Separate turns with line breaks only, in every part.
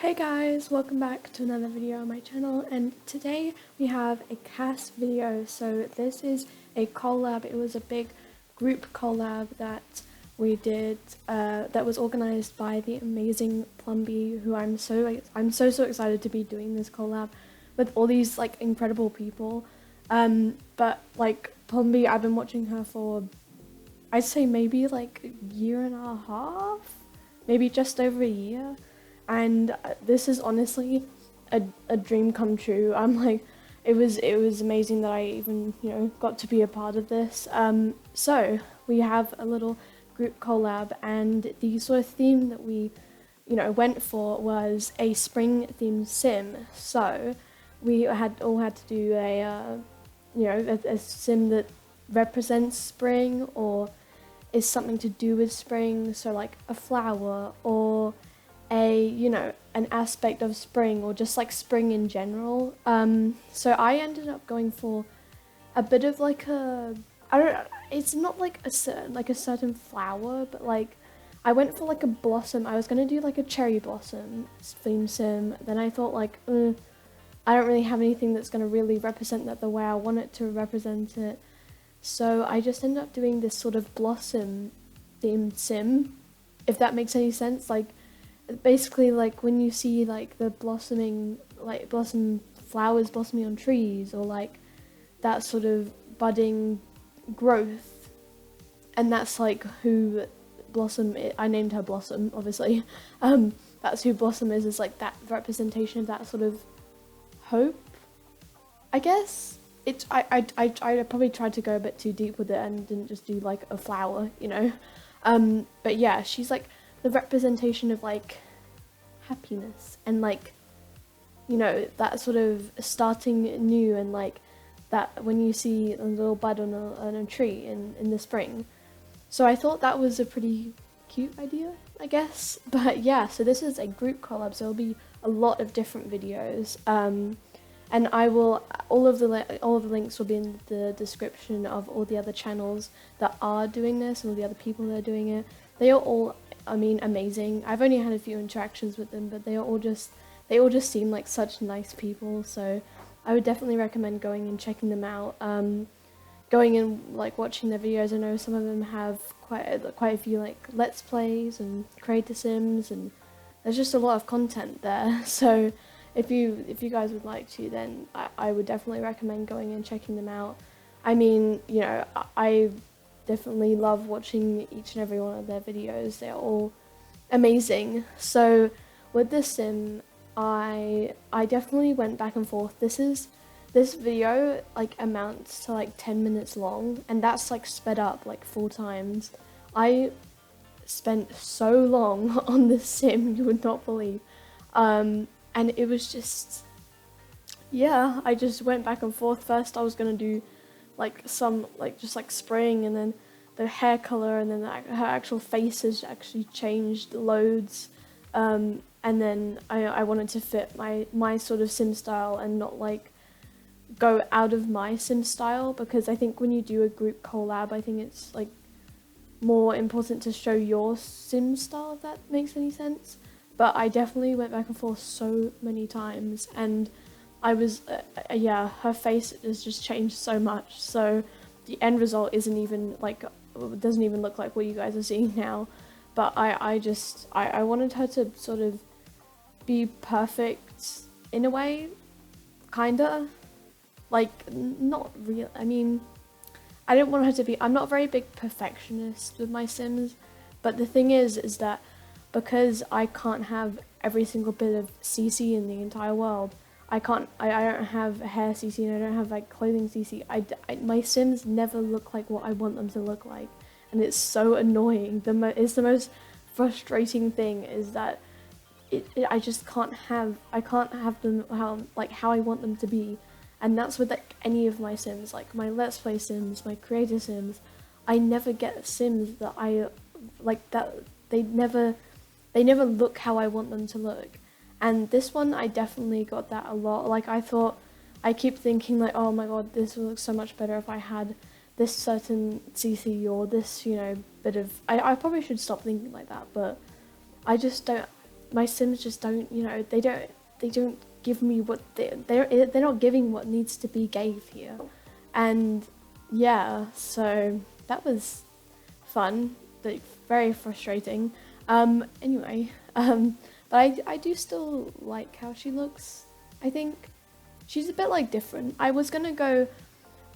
Hey guys, welcome back to another video on my channel, and today we have a cast video. So this is a collab. It was a big group collab that we did that was organized by the amazing Plumby, who I'm so excited to be doing this collab with all these like incredible people. But like Plumby, I've been watching her for I'd say maybe like a year and a half, maybe just over a year. And this is honestly a dream come true. I'm like, it was amazing that I even got to be a part of this. So we have a little group collab, and the sort of theme that we went for was a spring themed sim. So we all had to do a sim that represents spring or is something to do with spring. So like a flower or an aspect of spring, or just like spring in general. So I ended up going for a bit of like it's not like a certain flower, but like I went for like a blossom. I was gonna do like a cherry blossom theme sim. Then I thought like, I don't really have anything that's gonna really represent that the way I want it to represent it. So I just ended up doing this sort of blossom themed sim, if that makes any sense. Like, basically, like when you see like the blossom flowers blossoming on trees, or like that sort of budding growth, and that's like who Blossom is. I named her Blossom, obviously. That's who Blossom is like that representation of that sort of hope, I guess. I probably tried to go a bit too deep with it and didn't just do like a flower, but yeah, she's like the representation of like happiness and like that sort of starting new, and like that when you see a little bud on a tree in the spring. So I thought that was a pretty cute idea, I guess. But yeah, so this is a group collab, so there'll be a lot of different videos, and I will all of the links will be in the description of all the other channels that are doing this, and all the other people that are doing it. They are all, I mean, amazing. I've only had a few interactions with them, but they all just seem like such nice people. So I would definitely recommend going and checking them out. Going and like watching their videos. I know some of them have quite a few like let's plays and creator sims, and there's just a lot of content there. So if you guys would like to, then I would definitely recommend going and checking them out. I mean, I definitely love watching each and every one of their videos. They're all amazing. So with this sim, I definitely went back and forth. This video like amounts to like 10 minutes long, and that's like sped up like 4 times. I spent so long on this sim, you would not believe. And it was just, yeah, I just went back and forth. First I was gonna do like some like just like spring, and then the hair color, and then her actual face has actually changed loads, and then I wanted to fit my sort of sim style and not like go out of my sim style, because I think when you do a group collab, I think it's like more important to show your sim style, if that makes any sense. But I definitely went back and forth so many times, and I was, yeah, her face has just changed so much. So the end result isn't even like, doesn't even look like what you guys are seeing now. But I wanted her to sort of be perfect in a way, kinda. Like, not real. I mean, I didn't want her to be. I'm not a very big perfectionist with my sims, but the thing is that because I can't have every single bit of CC in the entire world, I don't have hair CC, and I don't have like clothing CC. My sims never look like what I want them to look like, and it's so annoying. It's the most frustrating thing is that I just can't have them how I want them to be. And that's with like any of my sims, like my let's play sims, my creator sims. I never get sims that I like, that they never look how I want them to look. And this one, I definitely got that a lot. Like, I keep thinking like, oh my god, this would look so much better if I had this certain CC, or this, bit of, I probably should stop thinking like that, but I just don't, my Sims just don't, you know, they don't give me what they're not giving what needs to be gave here. And yeah, so that was fun, like very frustrating. Anyway, but I do still like how she looks. I think she's a bit like different. I was gonna go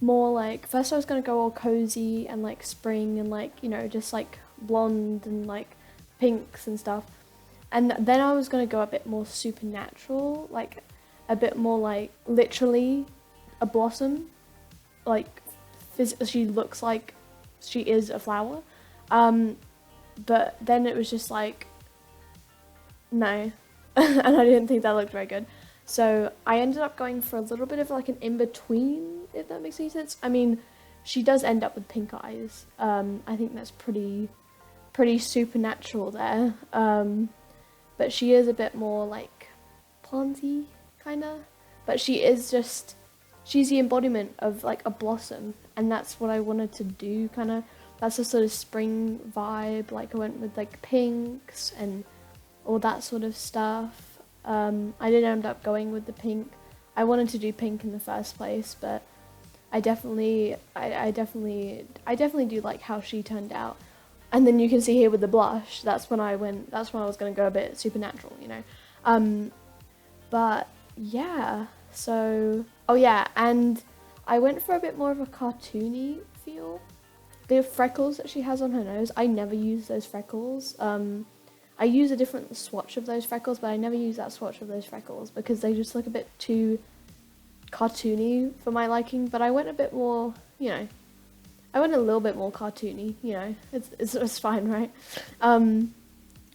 more like, first I was gonna go all cozy and like spring and like, you know, just like blonde and like pinks and stuff. And then I was gonna go a bit more supernatural, like a bit more like literally a blossom, like she looks like she is a flower. But then it was just like, no. And I didn't think that looked very good. So I ended up going for a little bit of like an in-between, if that makes any sense. I mean, she does end up with pink eyes. I think that's pretty supernatural there. But she is a bit more like planty, kinda. But she is just, she's the embodiment of like a blossom, and that's what I wanted to do, kinda. That's a sort of spring vibe. Like I went with like pinks and all that sort of stuff. I did end up going with the pink. I wanted to do pink in the first place, but I definitely do like how she turned out. And then you can see here with the blush, that's when I was going to go a bit supernatural, you know. But yeah, so, oh yeah, and I went for a bit more of a cartoony feel. The freckles that she has on her nose, I never use those freckles. I use a different swatch of those freckles, but I never use that swatch of those freckles because they just look a bit too cartoony for my liking. But I went a bit more, you know, I went a little bit more cartoony, you know, it's fine, right?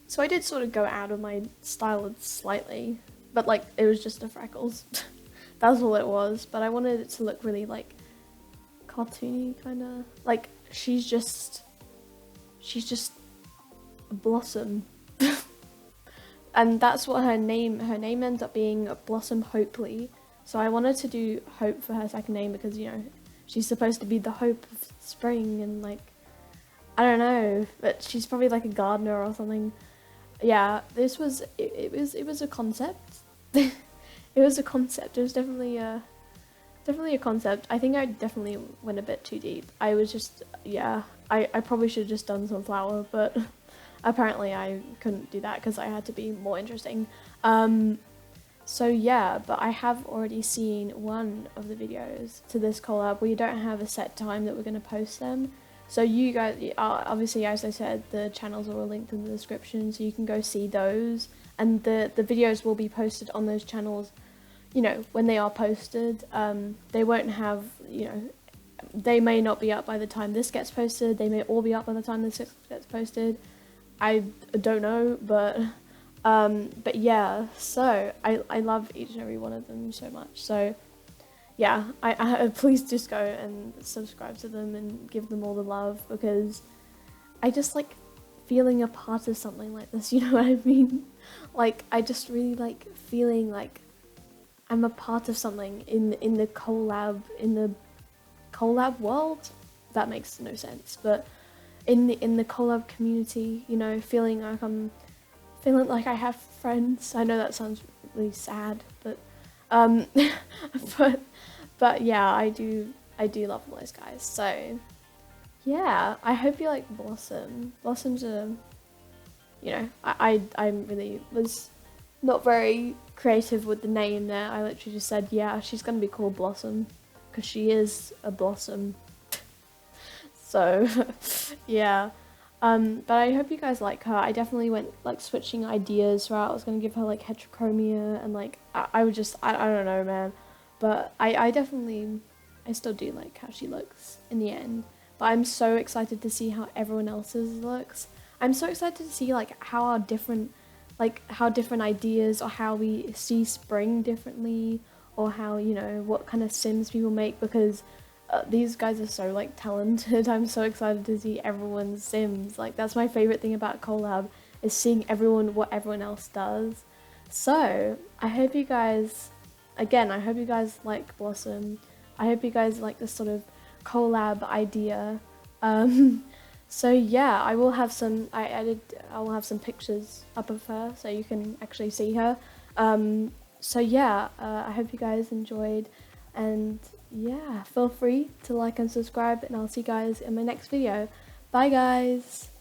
So I did sort of go out of my style slightly, but like, it was just the freckles. That's all it was, but I wanted it to look really like cartoony, kind of, like she's just a blossom. And that's what her name ends up being, Blossom Hopely. So I wanted to do Hope for her second name because, you know, she's supposed to be the hope of spring, and like, I don't know, but she's probably like a gardener or something. Yeah, this was, it was a concept. It was a concept. It was definitely a concept. I think I definitely went a bit too deep. I was just, yeah, I probably should have just done some flower, but apparently I couldn't do that because I had to be more interesting. So yeah, but I have already seen one of the videos to this collab. We don't have a set time that we're going to post them. So you guys, obviously, as I said, the channels are all linked in the description, so you can go see those. And the videos will be posted on those channels, you know, when they are posted. They won't have, you know, they may not be up by the time this gets posted. They may all be up by the time this gets posted. I don't know, but yeah, so I love each and every one of them so much. So yeah, I please just go and subscribe to them and give them all the love, because I just like feeling a part of something like this, you know what I mean? Like, I just really like feeling like I'm a part of something in the collab world. That makes no sense, but in the collab community, you know, feeling like I have friends. I know that sounds really sad, but but yeah, I do love those guys. So yeah, I hope you like Blossom. Blossom's a, you know, I really was not very creative with the name there. I literally just said, yeah, she's gonna be called Blossom because she is a blossom. So yeah, but I hope you guys like her. I definitely went like switching ideas throughout. I was gonna give her like heterochromia, and like I would just, I don't know, man, but I still do like how she looks in the end. But I'm so excited to see how everyone else's looks. I'm so excited to see like how different ideas, or how we see spring differently, or how, you know, what kind of Sims people make, because these guys are so like talented. I'm so excited to see everyone's Sims. Like, that's my favorite thing about collab, is seeing what everyone else does. So I hope you guys, again, I hope you guys like Blossom. I hope you guys like this sort of collab idea. So yeah, I will have some pictures up of her so you can actually see her. So yeah, I hope you guys enjoyed, and yeah, feel free to like and subscribe, and I'll see you guys in my next video. Bye guys!